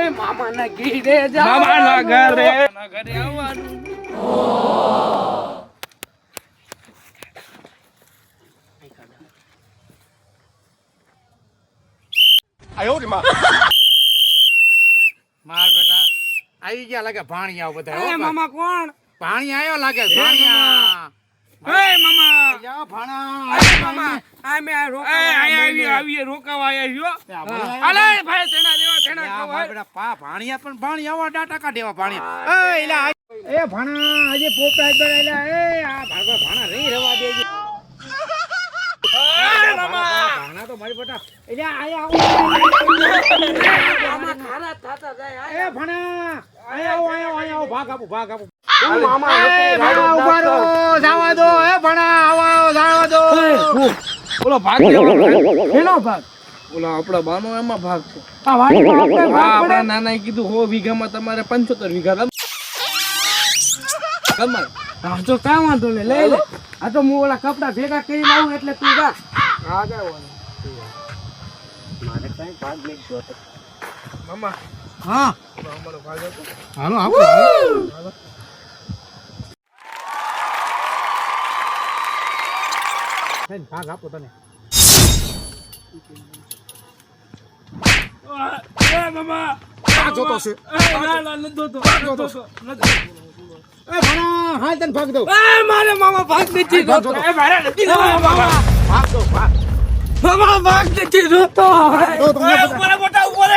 એ મામા ના ઘરે જા, મામા ના ઘરે આવવાનું. માર બેટા આવી ગયા લાગે ભાણિયા બધા હો એ મામા કોણ? ભાણી આયો લાગે ભાણિયા એ મામા જા ભાણા અરે મામા આ મે આવીએ રોકાવા આવ્યા છો. અલે ભાઈ તેના દેવા તેના માર ખવાય. બેટા પા ભાણિયા પણ ભાણિયા આવા ડાટા કાઢેવા ભાણિયા એ એલા એ ભાણા આજે પોપડા બળેલા એ આ ભાગવા ભાણા રહી રવા દેજે ભાણા તો મારી બેટા એટલે આયા મામા ખારા થાતા જાય. એ ભાણા આયા આવો ભાગ આપો હું મામા એ ભાણા ઉભા રહો જાવા દો એ ભાણા આવો જાવા દો ઓલો ભાગ લેવાનો. એનો ભાગ ઓલા આપણા બાનો એમાં ભાગ છે. આ વાડીમાં આપણે ભાગ આપણા પડે. નાનાએ કીધું 100 વીઘામાં તમારે 75 વીઘા તમારે. હા તો કાં વાંધો ને લઈ લે. આ તો હું ઓલા કપડા ભેગા કરીને આવું એટલે તું જા. મામા હા અમારો ભાગ હતો. હાલો આપો ભાગ આપો તને એ મામા આ જોતો છે ના ના ન દો તો એ ભાણા હાલ તને ભાગ દઉં મારે મામા ભાગ નથી જોતો. એ મારા નથી દેવા મામા. ભાગ દો ભાગ મામા ભાગ નથી જોતો. દો તમને ઉપર મોટા ઉપર